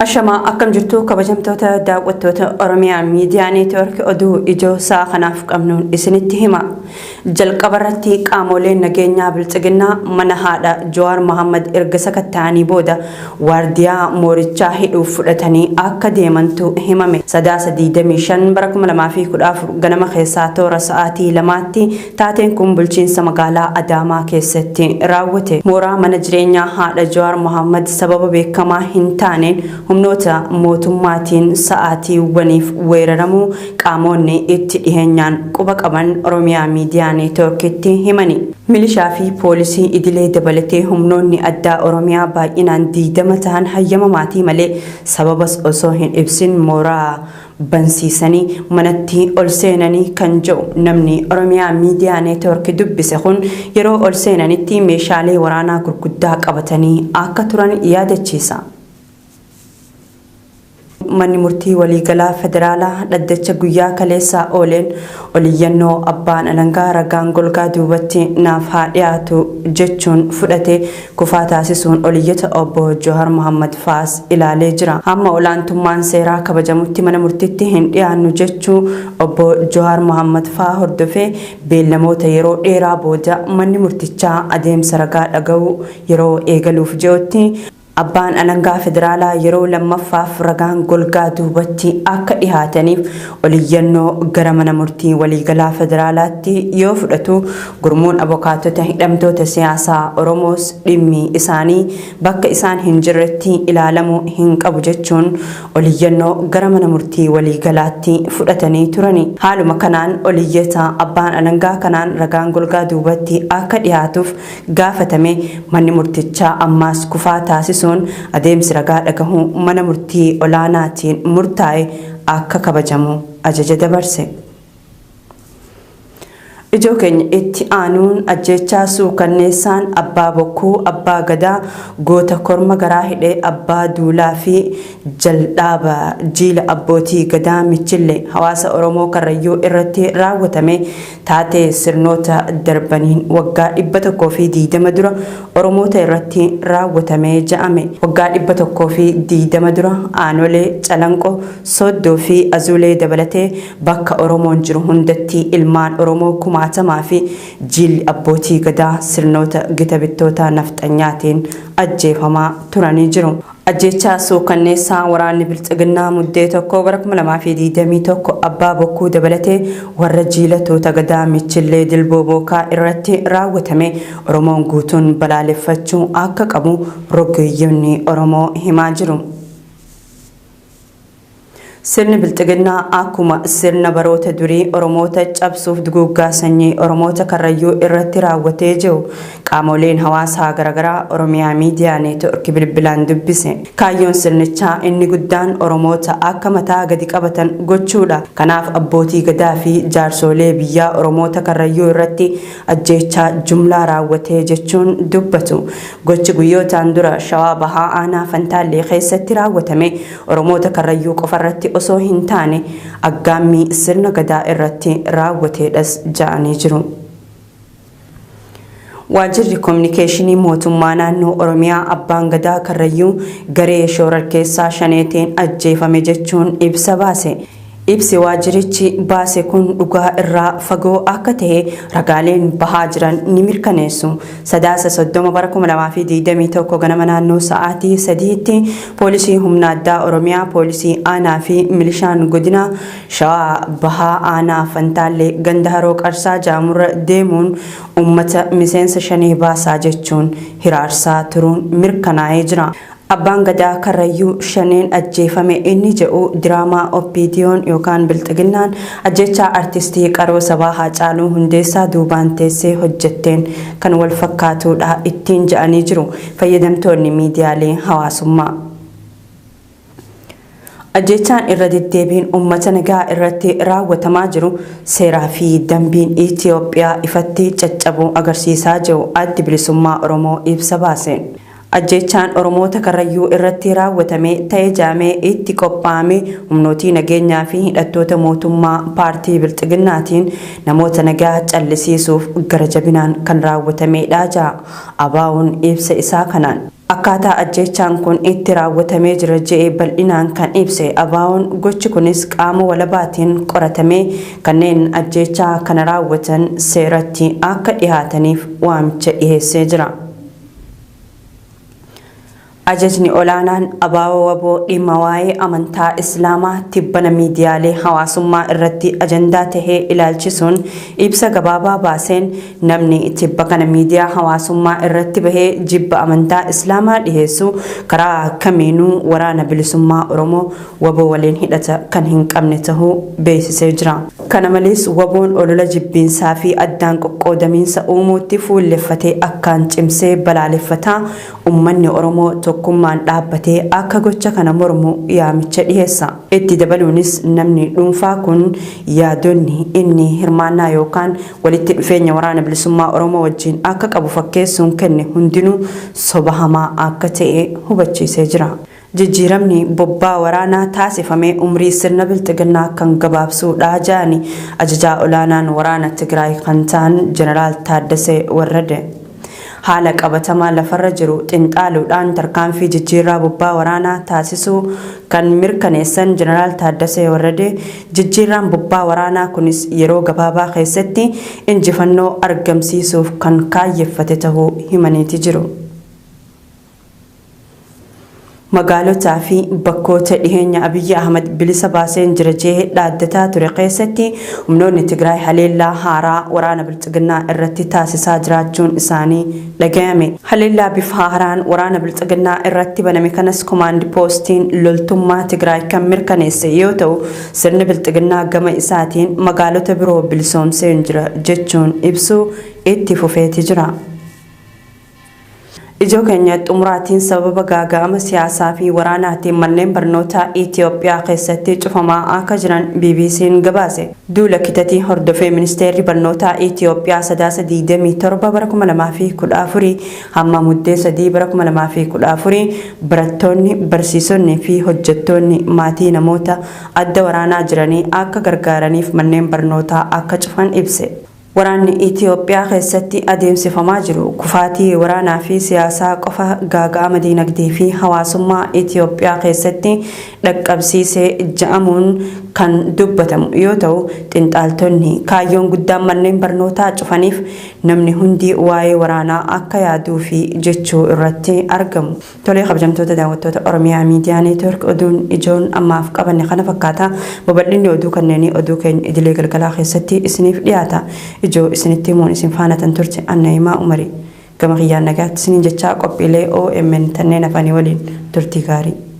Ashama akkam jirtu kabajamtoota daawwattoota Oromiyaa Miidiyaa Neetwoork oduu ijoo saa kanaaf qabnuun isinitti hima. Jalqabarratti qaamoleen nageenyaa bilchiginaa mana haadha Jawaar Mohammad erga sakatta'anii booda waardiyaa moorichaa hidhuuf fudhatanii akka deemantu himame. Sadaasa 25 bara 2014 ganama keessaa toora sa'aatii 2tti taateen kun bulchiinsa magaalaa Adaamaa keessatti raawwate. Mooraa mana jireenyaa haadha Jawaar Mohammad sababa beekamaa hin taaneen humnoota mootummaatiin sa'aatiiwwaniif weeraramuu qaamonni itti dhiheenyaan quba qaban Oromiyaa Miidiyaa Neetwoorkitti himani. Milishaa fi poolisii idilee dabalatee humnoonni addaa Oromiyaa baay'inaan 20 ta'an hayyamamaatii malee sababas osoo hin ibsin mooraa bansiisanii manatti ol seenanii kan jedhu namni Oromiyaa Miidiyaa Neetwoork dubbise kun yeroo ol seenanitti meeshaalee waraanaa gurguddaa qabatanii akka turan yaadachiisa. Manni murtii waliigalaa federaalaa dhaddacha guyyaa kaleessaa ooleen oliyyannoo abbaan alangaa ragaan golgaa duubatti naaf haa dhiyaatu jechuun fudhate kufaa taasisuun oliyyata obbo Jawaar Mohammad faas ilaalee jira. Hamma olaantummaan seeraa kabajamutti mana murtiitti hin dhiyaannu jechuu obbo Jawaar Mohammad faa hordofee beellamoota yeroo dheeraa booda manni murtichaa adeemsa ragaa dhaga'uu yeroo eegaluuf ji'otti abbaan alangaa federaalaa yeroo lammaffaaf ragaan golgaa duubatti akka dhihaataniif oliyyannoo gara mana murtii waliigalaa federaalaatti yoo fudhatu gurmuun abokaatota hidhamtoota siyaasaa Oromoos dhimmi isaanii bakka isaan hin jirretti ilaalamuu hin qabu jechuun oliyyannoo gara mana murtii waliigalaatti fudhatanii turani. Haaluma kanaan oliyyata abbaan alangaa kanaan ragaan golgaa duubatti akka dhihaatuuf gaafatame manni murtichaa ammaas kufaa taasisu adeemsi ragaa dhagahuu mana murtii olaanaatiin murtaa'e akka kabajamu ajaja dabarse. Ijoo keenya itti aanuun ajjechaa suukanneessaan abbaa bokkuu abbaa gadaa goota korma garaa hidhee abbaa duulaa fi jal'aaba jiila abbootii gadaa michille hawaasa Oromoo Karrayyuu irratti raawwatame taatee sirnoota darbaniin waggaa 120 dura Oromoota irratti raawwatame ja'ame. Waggaa 120 dura aanolee Calanqoo Soddoo fi Azuulee dabalatee bakka Oromoon jiru hundatti ilmaan Oromoo kumaatamaa fi jiilli abbootii gadaa sirnoota gita bittoota nafxanyaatiin ajjeefamaa turanii jiru. Ajjechaa suukanneessaa waraanni bilchiginaa muddee tokko bara 2021 abbaa bokkuu dabalatee warra jiilatoota gadaa michillee dilboo bookaa irratti raawwatame Oromoon guutuun balaaleffachuu akka qabu rogeeyyiin Oromoo himaa jiru. Sirni bilchiginaa akkuma sirna baroota durii Oromoota cabsuuf duguuggaa sanyii Oromoota Karrayyuu irratti raawwatee jiru qaamoleen hawaasaa garaagaraa Oromiyaa Miidiyaa Neetwoork bilbilaan dubbise. Kaayyoon sirnichaa inni guddaan Oromoota akka mataa gadi qabatan gochuudha. Kanaaf abbootii gadaa fi jaarsolee biyyaa Oromoota Karrayyuu irratti ajjechaa jumlaa raawwatee jechuun dubbatu. Gochi guyyootaan dura Shawaa Bahaa Aanaa Fantaallee keessatti raawwatame Oromoota Karrayyuu qofarratti osoo hin taane aggaammii sirna gadaa irratti raawwateedhas ja'anii jiru. Waajjirri kominikeeshinii mootummaa naannoo Oromiyaa abbaan gadaa Karrayyuu garee shororkeessaa shaneetiin ajjeefame jechuun ibsa baase. Ibsi waajjirichi baase kun dhugaa irraa fagoo akka ta'e ragaaleen bahaa jiran ni mirkaneessu. Sadaasa 30 bara 2021 ganama naannoo sa'aatii 3tti poolisii humna addaa Oromiyaa poolisii aanaa fi milishaan godina Shawaa Bahaa Aanaa Fantaallee ganda haroo qarsaa jaamurra deemuun uummata miseensa shanee baasaa jechuun hiraarsaa turuun mirkanaa'ee jira. Abbaan gadaa Karrayyuu shaneen ajjeefame inni jedhu diraamaa oppiidiyoon yookaan bilchiginnaan ajjechaa artistii qaroo sabaa Haacaaluu Hundeessaa duubaan teessee hojjetteen kan wal fakkaatuudha ittiin ja'anii jiru fayyadamtoonni miidiyaalee hawaasummaa. Ajjechaan irra deddeebiin uummata nagaa irratti raawwatamaa jiru seeraa fi dambiin Itoophiyaa ifatti caccabuu agarsiisaa jiru addi bilisummaa Oromoo ibsa baase. Ajjechaan Oromoota Karrayyuu irratti raawwatame ta'ee jaamee itti qophaa'ame humnootii nageenyaa fi hidhattoota mootummaa paartii Bilxiginnaatiin namoota nagaa callisiisuuf gara jabinaan kan raawwatamedha jedha ABO'n ibsa isaa kanaan. Akkaataa ajjechaan kun itti raawwatamee jira jedhee bal'inaan kan ibse ABO'n gochi kunis qaama walabaatiin qoratamee kanneen ajjechaa kana raawwatan seeratti akka dhihaataniif waamicha dhiheessee jira. Ajajni olaanaan ABO waboo dhimma waa'ee amantaa Islaamaa tibbana miidiyaalee hawaasummaa irratti ajandaa tahee ilaalchisuun ibsa gabaabaa baaseen namni tibba kana miidiyaa hawaasummaa irratti bahee jibba amantaa Islaamaa dhiheessu karaa kamiinuu waraana bilisummaa Oromoo waboo waliin hidhata kan hin qabne tahuu beeksisee jira. Kana malees waboon olola jibbiinsaa fi addaan qoqqoodamiinsa uumuutti fuulleffatee akkaan cimsee balaaleffataa ummanni Oromoo tokkummaan dhaabbatee akka gocha kana mormu yaamicha dhiheessa. Itti dabaluunis namni dhuunfaa kun yaadonni inni hirmaannaa yookaan walitti dhufeenya waraana bilisummaa Oromoo wajjin akka qabu fakkeessuun kenne hundinuu soba hamaa akka ta'e hubachiisee jira. Jijjiiramni bobbaa waraanaa taasifamee umrii sirna Bilxiginnaa kan gabaabsuudha jedhani ajajaa olaanaan waraana Tigraay kan ta'an Jeneraal Taaddasee Warrade. Haala qabatamaa lafarra jiru xinxaaluudhaan tarkaanfii jijjiirraa bobbaa waraanaa taasisuu kan mirkaneessan Jeneraal Taaddasee Warrade jijjiirraan bobbaa waraanaa kunis yeroo gabaabaa keessatti injifannoo argamsiisuuf kan kaayyeffate tahuu himaniiti jiru. Magaalotaa fi bakkoota dhiheenya Abiyyi Ahmad bilisa baaseen jira jedhee dhaaddataa ture keessatti humnoonni Tigraay haleellaa haaraa waraana Bilxiginnaa irratti taasisaa jiraachuun isaanii dhaga'ame. Haleellaa bifa haaraan waraana Bilxiginnaa irratti baname kanas komaandi poostiin loltummaa Tigraay kan mirkaneesse yoo ta'u sirni Bilxiginnaa gama isaatiin magaalota biroo bilisoomsee jira jechuun ibsuu itti fufeeti jira. Ijoo keenya xumuraatiin sababa gaaga'ama siyaasaa fi waraanaatiin manneen barnootaa Itoophiyaa keessatti cufamaa akka jiran BBC'n gabaase. Duula kitatii hordofee ministeerri barnootaa Itoophiyaa 3/7/2014 hamma muddee 3/2014 barattoonni, barsiisonni fi hojjettoonni maatii namoota adda waraanaa jiranii akka gargaaraniif manneen barnootaa akka cufan ibse. Waraanni Itoophiyaa keessatti adeemsifamaa jiru kufaatii waraanaa fi siyaasaa qofa gaaga'ama diinagdee fi hawaasummaa Itoophiyaa keessatti dhaqqabsiisee ja'amuun kan dubbatamu yoo ta'u xinxaaltonni kaayyoon guddaan manneen barnootaa cufaniif namni hundi waa'ee waraanaa akka yaaduu fi jechuu irratti argamu. Tolee kabajamtoota daawwattoota Oromiyaa Miidiyaa Neetwork oduun ijoon ammaaf qabanne kana fakkaata. Babal'inni oduu kanneenii oduu keenya idilee galgalaa keessatti isiniif dhiyaata. Ijoo isinitti himuun isin faana tan turte Annaayimaa Umarii. Gama kiyyaan nagaatti isiniin jechaa qophiilee OMN tanneen afanii waliin turtii gaarii.